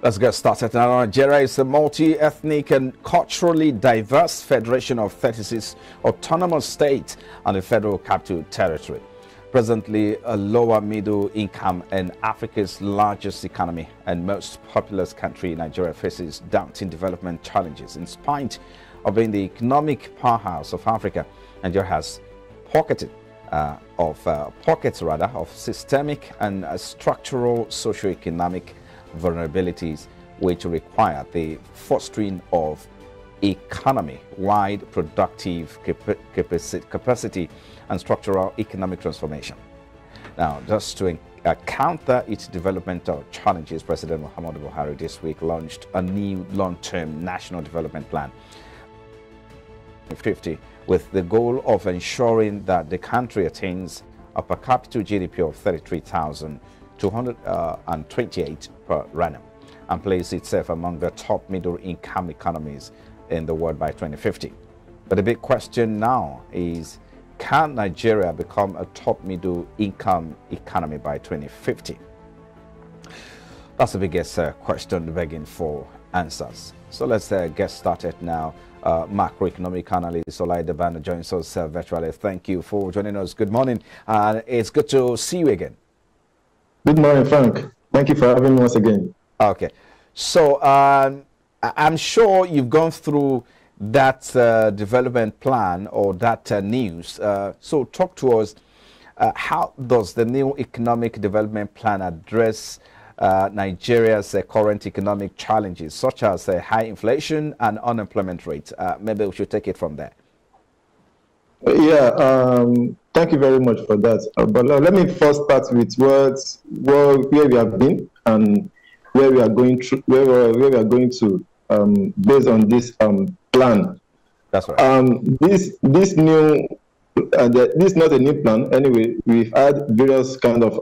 Let's get started now. Nigeria is a multi-ethnic and culturally diverse federation of 36 autonomous states and the Federal Capital Territory. Presently, a lower middle income and Africa's largest economy and most populous country, Nigeria faces daunting development challenges. In spite of being the economic powerhouse of Africa, Nigeria has pockets of systemic and structural socio-economic vulnerabilities which require the fostering of economy-wide productive capacity and structural economic transformation. Now, just to counter its developmental challenges, President Muhammadu Buhari this week launched a new long-term national development plan 50 with the goal of ensuring that the country attains a per capita GDP of 33,228 per annum and place itself among the top middle income economies in the world by 2050. But the big question now is, can Nigeria become a top middle income economy by 2050? That's the biggest question begging for answers. So let's get started now. Macroeconomic analyst Olaide Baanu joins us virtually. Thank you for joining us. Good morning. It's good to see you again. Good morning, Frank. Thank you for having me once again. Okay. So I'm sure you've gone through that development plan or that news. So talk to us. How does the new economic development plan address Nigeria's current economic challenges, such as high inflation and unemployment rate? Maybe we should take it from there. Yeah, thank you very much for that. But let me first start with where we have been and where we are going to, where we are going to, based on this plan. That's right. This new, this is not a new plan. Anyway, we've had various kind of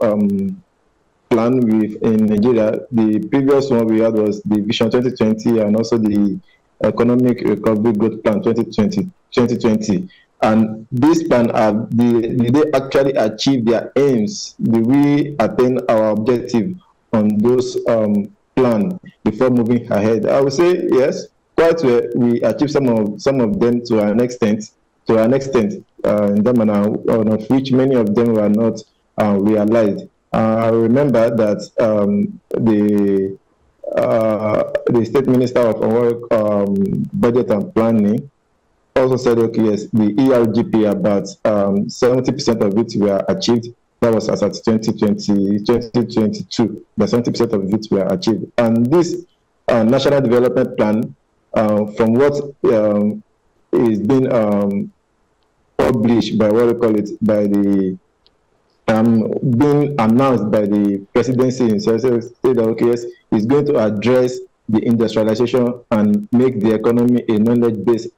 plan in Nigeria. The previous one we had was the Vision 2020 and also the Economic Recovery Growth Plan 2020. And this plan, did they actually achieve their aims? Did we attain our objective on those plan before moving ahead? I would say yes, quite well. We achieved some of them to an extent, in that manner, of which many of them were not realized. I remember that the State Minister of Budget and Planning also said, okay, yes, the ERGP, about 70% of it were achieved. That was as at 2022, but 70% of it were achieved. And this National Development Plan, from what is being published by what we call it, by the being announced by the presidency in said that okay, yes, is going to address the industrialization and make the economy a knowledge-based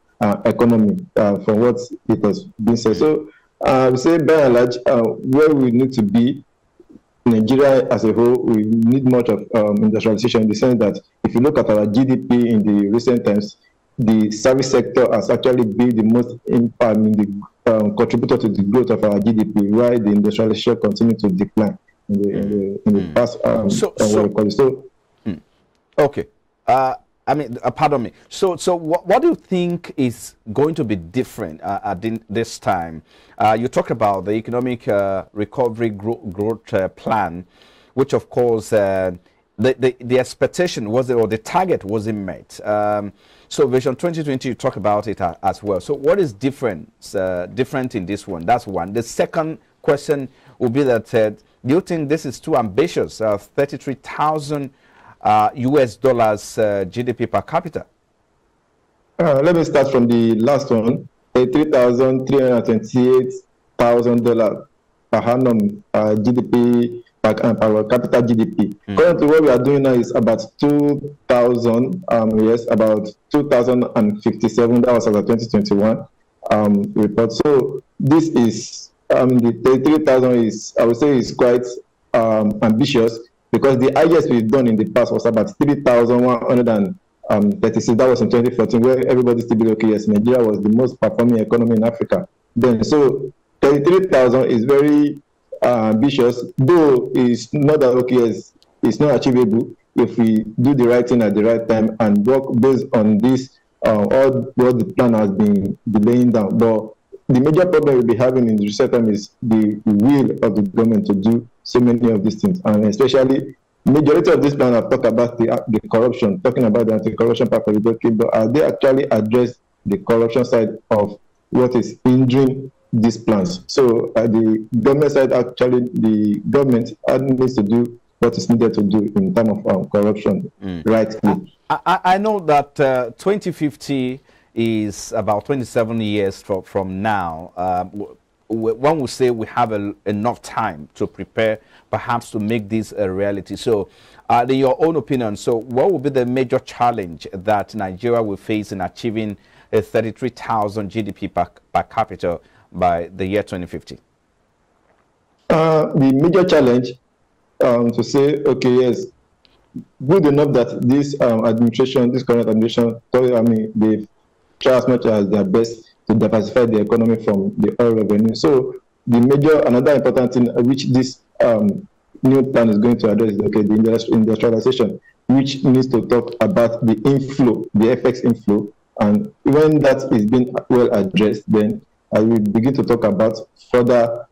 economy, from what it has been said. So I would say by and large, where we need to be, Nigeria as a whole, we need much of industrialization in the sense that if you look at our GDP in the recent times, the service sector has actually been the most contributor to the growth of our GDP, while the industrialization continues to decline in the past. Okay. Pardon me. So what do you think is going to be different at this time? You talked about the economic recovery growth plan, which of course the expectation was, or the target wasn't met. So Vision 2020, you talk about it as well. So what is different in this one? That's one. The second question would be that do you think this is too ambitious? 33,000 US dollars GDP per capita? Let me start from the last one. $3,328,000 per annum GDP per capita GDP. Currently, what we are doing now is about 2,000. Yes, about 2,057. That was as a 2021 report. So this is the 33,000 is, I would say, is quite ambitious, because the highest we've done in the past was about 3,136. That was in 2014, where everybody still be okay, yes, Nigeria was the most performing economy in Africa then. So 33,000 is very ambitious, though it's not that okay, yes, it's not achievable. if we do the right thing at the right time and work based on this, all what the plan has been laying down. But the major problem we'll be having in the recent time is the will of the government to do so many of these things, and especially majority of this plan have talked about the corruption, talking about the anti-corruption part of the document, but are they actually address the corruption side of what is hindering these plans? So at the government side, actually, the government needs to do what is needed to do in terms of corruption, rightly. I know that 2050 is about 27 years from now. One would say we have enough time to prepare, perhaps to make this a reality. So, in your own opinion, so what would be the major challenge that Nigeria will face in achieving a 33,000 GDP per capita by the year 2050? The major challenge to say, okay, yes, good enough that this administration, this current administration, I mean, they've tried as much as their best to diversify the economy from the oil revenue. So the another important thing which this new plan is going to address is, okay, the industrialization, which needs to talk about the inflow, the FX inflow. And when that is being well addressed, then I will begin to talk about further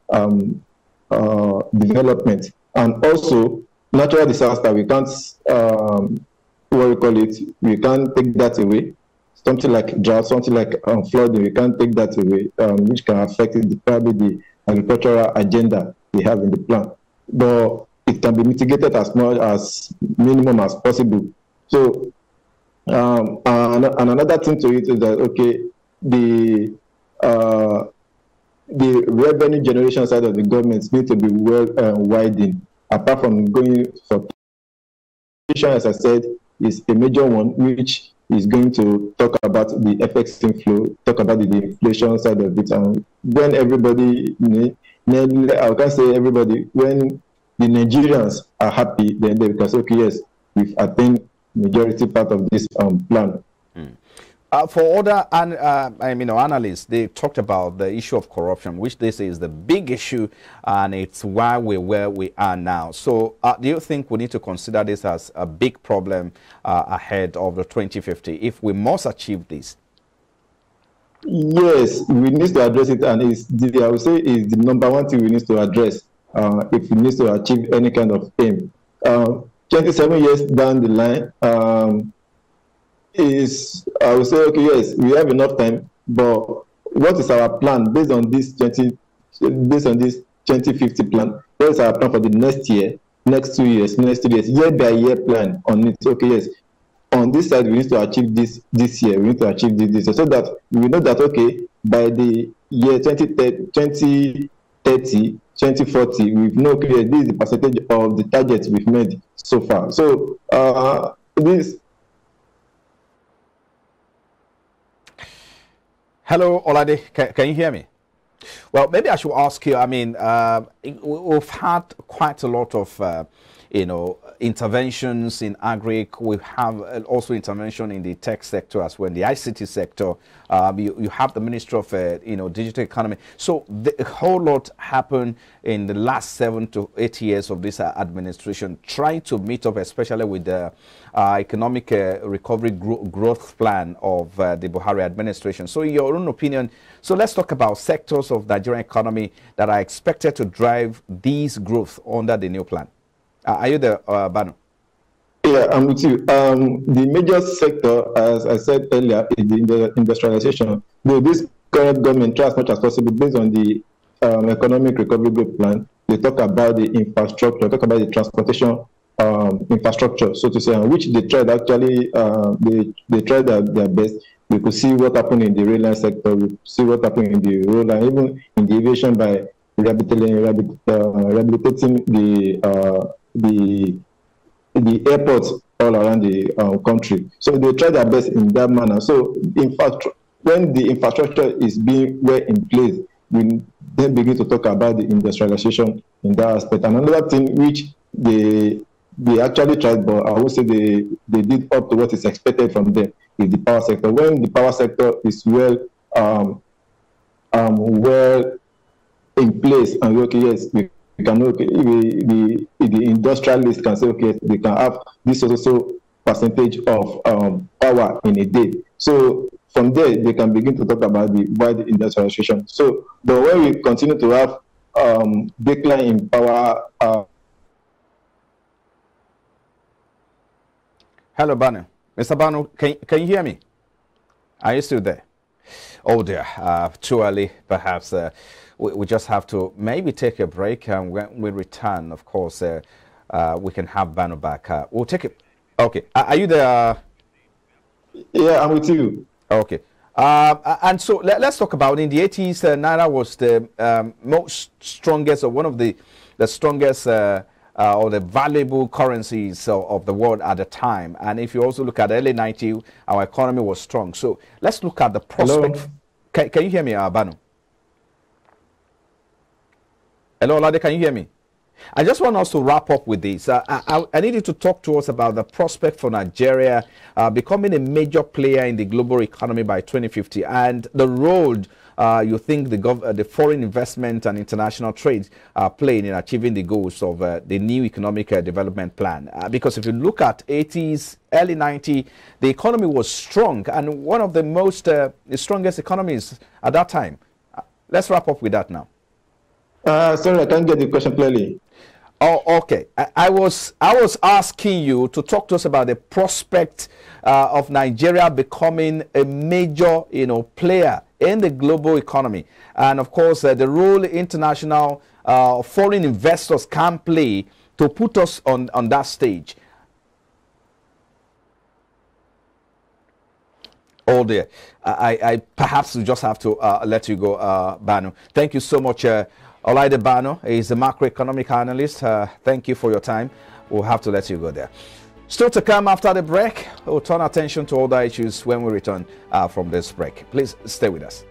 development. And also, natural disaster, we can't, what we call it, we can't take that away. Something like drought, something like flooding, we can't take that away, which can affect probably the agricultural agenda we have in the plan. But it can be mitigated as much as minimum as possible. So, and another thing to it is that, okay, the revenue generation side of the government needs to be well widened. Apart from going for, as I said, is a major one, which is going to talk about the FX inflow, talk about the inflation side of it. And when everybody, I can't say everybody, when the Nigerians are happy, then they can say, okay, yes, we've attained majority part of this plan. For other analysts, they talked about the issue of corruption, which they say is the big issue, and it's why we're where we are now. So do you think we need to consider this as a big problem ahead of the 2050 if we must achieve this? Yes, we need to address it, and I would say is the number one thing we need to address if we need to achieve any kind of aim. 27 years down the line, I would say, okay, yes, we have enough time, but what is our plan based on this 2050 plan? What is our plan for the next year, next 2 years, next 3 years, year by year plan on it? Okay, yes, on this side we need to achieve this year, we need to achieve this year, so that we know that, okay, by the year 2030, 2040, we've know, okay, this is the percentage of the targets we've made so far. So this. Hello, Olaide, can you hear me? Well, maybe I should ask you, I mean, we've had quite a lot of, interventions in agri. We have also intervention in the tech sector as well, in the ICT sector. You have the Ministry of, Digital Economy. So a whole lot happened in the last 7 to 8 years of this administration, trying to meet up, especially with the economic recovery growth plan of the Buhari administration. So in your own opinion, so let's talk about sectors of the Nigerian economy that are expected to drive these growth under the new plan. Are you there, Baanu? Yeah, I'm with you. The major sector, as I said earlier, is the industrialization. Though this current government tries as much as possible based on the economic recovery growth plan, they talk about the infrastructure, talk about the transportation infrastructure, so to say, which they tried actually, they tried their best. We could see what happened in the rail line sector, we could see what happened in the road line, even in the aviation by rehabilitating the airports all around the country. So they try their best in that manner. So in fact, when the infrastructure is being well in place, we then begin to talk about the industrialization in that aspect. And another thing which they actually tried, but I would say they did up to what is expected from them, is the power sector. When the power sector is well in place, and okay, yes, we can, okay, the industrialist can say, okay, they can have this also percentage of power in a day. So from there, they can begin to talk about the wide industrialization. So, but when we continue to have decline in power. Hello, Baanu. Mr. Baanu, can you hear me? Are you still there? Oh dear, too early, perhaps. We just have to maybe take a break, and when we return, of course, we can have Baanu back. We'll take it. Okay, are you there? Yeah, I'm with you. Okay. And so let's talk about, in the 80s, Naira was the most strongest, or one of the strongest or the valuable currencies of the world at the time. And if you also look at the early 90s, our economy was strong. So let's look at the prospect. Can you hear me, Baanu? Hello, Olaide, can you hear me? I just want us to wrap up with this. I need you to talk to us about the prospect for Nigeria becoming a major player in the global economy by 2050, and the role you think the foreign investment and international trade are playing in achieving the goals of the new economic development plan. Because if you look at 80s, early 90s, the economy was strong and one of the most the strongest economies at that time. Let's wrap up with that now. Sorry, I can't get the question clearly. Oh, okay. I was asking you to talk to us about the prospect of Nigeria becoming a major, player in the global economy, and of course the role international foreign investors can play to put us on that stage. Oh dear, I perhaps just have to let you go, Baanu. Thank you so much. Olaide Baanu is a macroeconomic analyst. Thank you for your time. We'll have to let you go there. Still to come after the break, we'll turn attention to other issues when we return from this break. Please stay with us.